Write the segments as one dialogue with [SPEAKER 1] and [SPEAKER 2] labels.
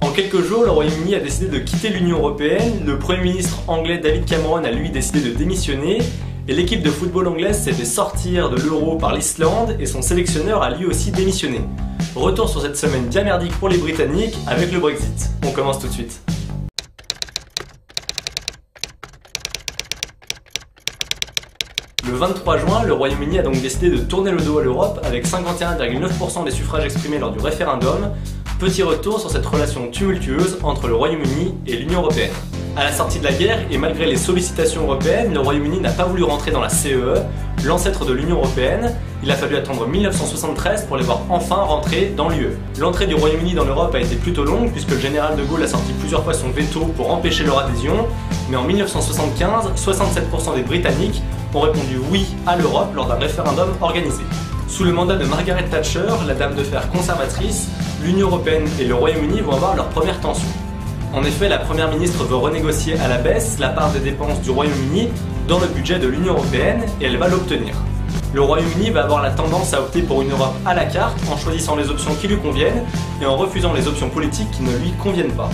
[SPEAKER 1] En quelques jours, le Royaume-Uni a décidé de quitter l'Union Européenne, le Premier ministre anglais David Cameron a lui décidé de démissionner, et l'équipe de football anglaise s'est fait sortir de l'Euro par l'Islande et son sélectionneur a lui aussi démissionné. Retour sur cette semaine bien merdique pour les Britanniques avec le Brexit. On commence tout de suite. Le 23 juin, le Royaume-Uni a donc décidé de tourner le dos à l'Europe avec 51,9% des suffrages exprimés lors du référendum. Petit retour sur cette relation tumultueuse entre le Royaume-Uni et l'Union Européenne. À la sortie de la guerre, et malgré les sollicitations européennes, le Royaume-Uni n'a pas voulu rentrer dans la CEE, l'ancêtre de l'Union Européenne. Il a fallu attendre 1973 pour les voir enfin rentrer dans l'UE. L'entrée du Royaume-Uni dans l'Europe a été plutôt longue puisque le général de Gaulle a sorti plusieurs fois son veto pour empêcher leur adhésion, mais en 1975, 67% des Britanniques ont répondu oui à l'Europe lors d'un référendum organisé. Sous le mandat de Margaret Thatcher, la dame de fer conservatrice, l'Union Européenne et le Royaume-Uni vont avoir leur première tension. En effet, la Première ministre veut renégocier à la baisse la part des dépenses du Royaume-Uni dans le budget de l'Union Européenne et elle va l'obtenir. Le Royaume-Uni va avoir la tendance à opter pour une Europe à la carte en choisissant les options qui lui conviennent et en refusant les options politiques qui ne lui conviennent pas.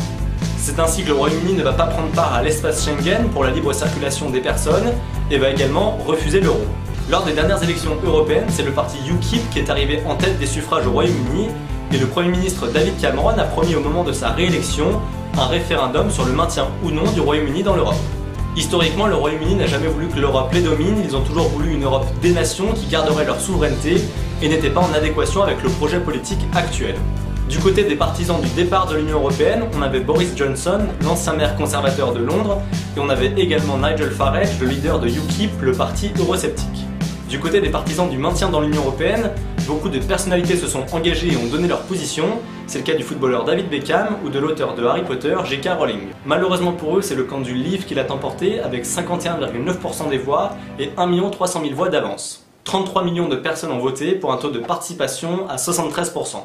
[SPEAKER 1] C'est ainsi que le Royaume-Uni ne va pas prendre part à l'espace Schengen pour la libre circulation des personnes et va également refuser l'euro. Lors des dernières élections européennes, c'est le parti UKIP qui est arrivé en tête des suffrages au Royaume-Uni et le Premier ministre David Cameron a promis au moment de sa réélection un référendum sur le maintien ou non du Royaume-Uni dans l'Europe. Historiquement, le Royaume-Uni n'a jamais voulu que l'Europe les domine, ils ont toujours voulu une Europe des nations qui garderait leur souveraineté et n'était pas en adéquation avec le projet politique actuel. Du côté des partisans du départ de l'Union Européenne, on avait Boris Johnson, l'ancien maire conservateur de Londres, et on avait également Nigel Farage, le leader de UKIP, le parti eurosceptique. Du côté des partisans du maintien dans l'Union Européenne, beaucoup de personnalités se sont engagées et ont donné leur position. C'est le cas du footballeur David Beckham ou de l'auteur de Harry Potter, J.K. Rowling. Malheureusement pour eux, c'est le camp du Leave qui l'a emporté avec 51,9% des voix et 1 300 000 voix d'avance. 33 millions de personnes ont voté pour un taux de participation à 73%.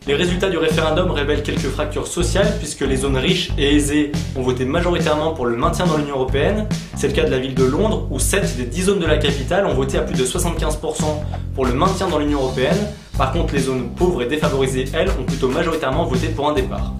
[SPEAKER 1] Les résultats du référendum révèlent quelques fractures sociales puisque les zones riches et aisées ont voté majoritairement pour le maintien dans l'Union Européenne. C'est le cas de la ville de Londres où 7 des 10 zones de la capitale ont voté à plus de 75% pour le maintien dans l'Union Européenne. Par contre, les zones pauvres et défavorisées, elles, ont plutôt majoritairement voté pour un départ.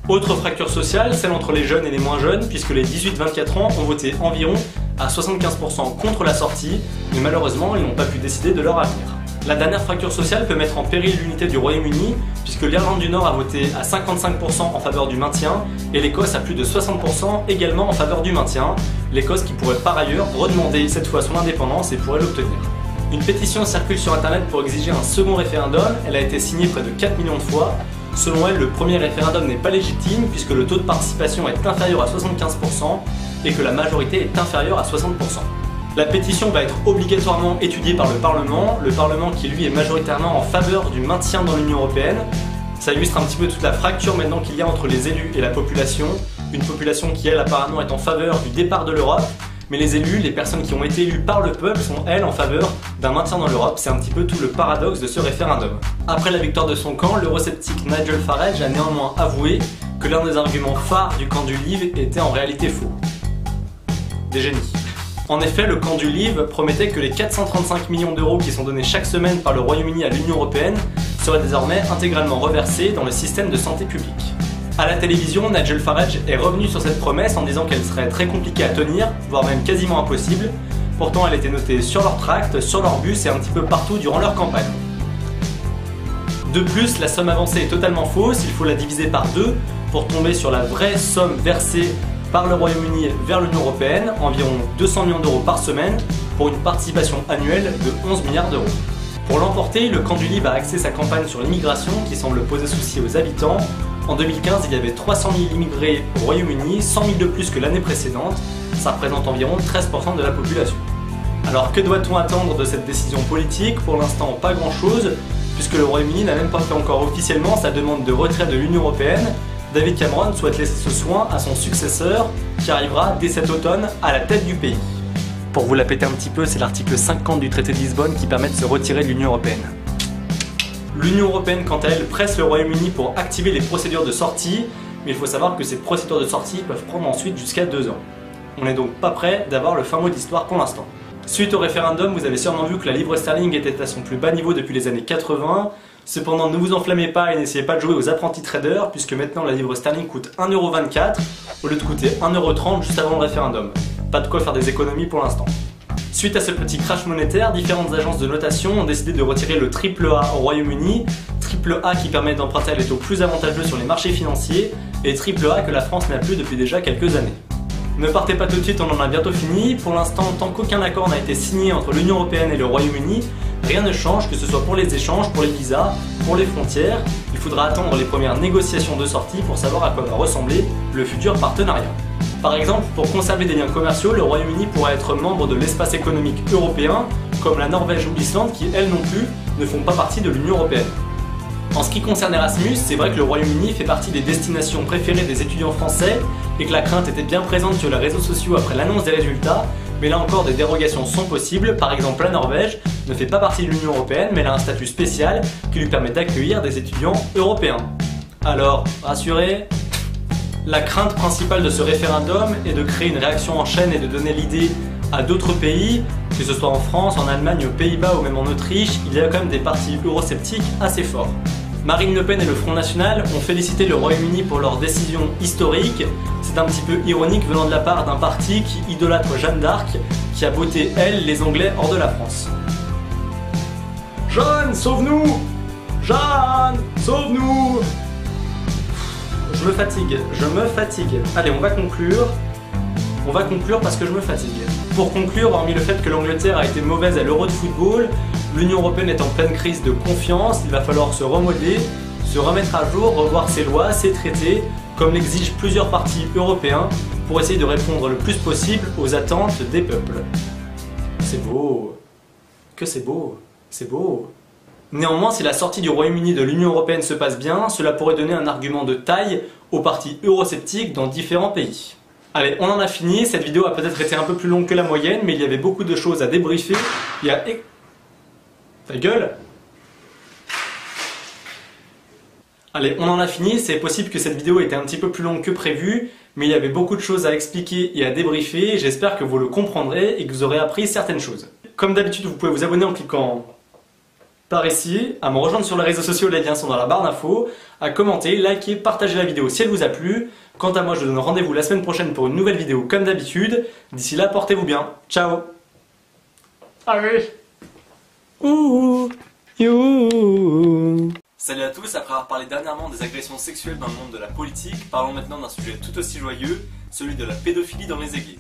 [SPEAKER 1] Autre fracture sociale, celle entre les jeunes et les moins jeunes, puisque les 18-24 ans ont voté environ à 75% contre la sortie, mais malheureusement, ils n'ont pas pu décider de leur avenir. La dernière fracture sociale peut mettre en péril l'unité du Royaume-Uni, puisque l'Irlande du Nord a voté à 55% en faveur du maintien, et l'Écosse à plus de 60% également en faveur du maintien, l'Écosse qui pourrait par ailleurs redemander cette fois son indépendance et pourrait l'obtenir. Une pétition circule sur internet pour exiger un second référendum, elle a été signée près de 4 millions de fois. Selon elle, le premier référendum n'est pas légitime puisque le taux de participation est inférieur à 75% et que la majorité est inférieure à 60%. La pétition va être obligatoirement étudiée par le Parlement qui lui est majoritairement en faveur du maintien dans l'Union Européenne. Ça illustre un petit peu toute la fracture maintenant qu'il y a entre les élus et la population, une population qui elle apparemment est en faveur du départ de l'Europe, mais les élus, les personnes qui ont été élues par le peuple sont elles en faveur d'un maintien dans l'Europe, c'est un petit peu tout le paradoxe de ce référendum. Après la victoire de son camp, l'eurosceptique Nigel Farage a néanmoins avoué que l'un des arguments phares du camp du Leave était en réalité faux. Des génies. En effet, le camp du Leave promettait que les 435 millions d'euros qui sont donnés chaque semaine par le Royaume-Uni à l'Union Européenne seraient désormais intégralement reversés dans le système de santé publique. À la télévision, Nigel Farage est revenu sur cette promesse en disant qu'elle serait très compliquée à tenir, voire même quasiment impossible. Pourtant, elle était notée sur leur tract, sur leur bus et un petit peu partout durant leur campagne. De plus, la somme avancée est totalement fausse, il faut la diviser par 2 pour tomber sur la vraie somme versée par le Royaume-Uni vers l'Union Européenne, environ 200 millions d'euros par semaine, pour une participation annuelle de 11 milliards d'euros. Pour l'emporter, le camp du Leave a axé sa campagne sur l'immigration qui semble poser souci aux habitants. En 2015, il y avait 300 000 immigrés au Royaume-Uni, 100 000 de plus que l'année précédente, ça représente environ 13% de la population. Alors que doit-on attendre de cette décision politique? Pour l'instant, pas grand-chose, puisque le Royaume-Uni n'a même pas fait encore officiellement sa demande de retrait de l'Union Européenne. David Cameron souhaite laisser ce soin à son successeur, qui arrivera dès cet automne à la tête du pays. Pour vous la péter un petit peu, c'est l'article 50 du traité de Lisbonne qui permet de se retirer de l'Union Européenne. L'Union Européenne, quant à elle, presse le Royaume-Uni pour activer les procédures de sortie, mais il faut savoir que ces procédures de sortie peuvent prendre ensuite jusqu'à 2 ans. On n'est donc pas prêt d'avoir le fin mot d'histoire pour l'instant. Suite au référendum, vous avez sûrement vu que la livre sterling était à son plus bas niveau depuis les années 80. Cependant, ne vous enflammez pas et n'essayez pas de jouer aux apprentis traders, puisque maintenant la livre sterling coûte 1,24€ au lieu de coûter 1,30€ juste avant le référendum. Pas de quoi faire des économies pour l'instant. Suite à ce petit crash monétaire, différentes agences de notation ont décidé de retirer le AAA au Royaume-Uni, AAA qui permet d'emprunter à des taux plus avantageux sur les marchés financiers, et AAA que la France n'a plus depuis déjà quelques années. Ne partez pas tout de suite, on en a bientôt fini. Pour l'instant, tant qu'aucun accord n'a été signé entre l'Union Européenne et le Royaume-Uni, rien ne change, que ce soit pour les échanges, pour les visas, pour les frontières. Il faudra attendre les premières négociations de sortie pour savoir à quoi va ressembler le futur partenariat. Par exemple, pour conserver des liens commerciaux, le Royaume-Uni pourra être membre de l'espace économique européen, comme la Norvège ou l'Islande qui, elles non plus, ne font pas partie de l'Union Européenne. En ce qui concerne Erasmus, c'est vrai que le Royaume-Uni fait partie des destinations préférées des étudiants français et que la crainte était bien présente sur les réseaux sociaux après l'annonce des résultats, mais là encore des dérogations sont possibles. Par exemple, la Norvège ne fait pas partie de l'Union Européenne, mais elle a un statut spécial qui lui permet d'accueillir des étudiants européens. Alors, rassurez, la crainte principale de ce référendum est de créer une réaction en chaîne et de donner l'idée à d'autres pays, que ce soit en France, en Allemagne, aux Pays-Bas ou même en Autriche, il y a quand même des partis eurosceptiques assez forts. Marine Le Pen et le Front National ont félicité le Royaume-Uni pour leur décision historique. C'est un petit peu ironique venant de la part d'un parti qui idolâtre Jeanne d'Arc, qui a botté, elle, les Anglais hors de la France. Jeanne, sauve-nous! Jeanne, sauve-nous! Je me fatigue. Allez, on va conclure. On va conclure parce que je me fatigue. Pour conclure, hormis le fait que l'Angleterre a été mauvaise à l'Euro de football, l'Union Européenne est en pleine crise de confiance, il va falloir se remodeler, se remettre à jour, revoir ses lois, ses traités, comme l'exigent plusieurs partis européens, pour essayer de répondre le plus possible aux attentes des peuples. C'est beau. Que c'est beau. C'est beau. Néanmoins, si la sortie du Royaume-Uni de l'Union Européenne se passe bien, cela pourrait donner un argument de taille aux partis eurosceptiques dans différents pays. Allez, on en a fini, cette vidéo a peut-être été un peu plus longue que la moyenne, mais il y avait beaucoup de choses à débriefer. Il y a... Ta gueule! Allez, on en a fini, c'est possible que cette vidéo était un petit peu plus longue que prévu, mais il y avait beaucoup de choses à expliquer et à débriefer, j'espère que vous le comprendrez et que vous aurez appris certaines choses. Comme d'habitude, vous pouvez vous abonner en cliquant par ici, à me rejoindre sur les réseaux sociaux, les liens sont dans la barre d'infos, à commenter, liker, partager la vidéo si elle vous a plu. Quant à moi, je vous donne rendez-vous la semaine prochaine pour une nouvelle vidéo comme d'habitude. D'ici là, portez-vous bien. Ciao. Allez. Ouh. You. Salut à tous, après avoir parlé dernièrement des agressions sexuelles dans le monde de la politique, parlons maintenant d'un sujet tout aussi joyeux, celui de la pédophilie dans les églises.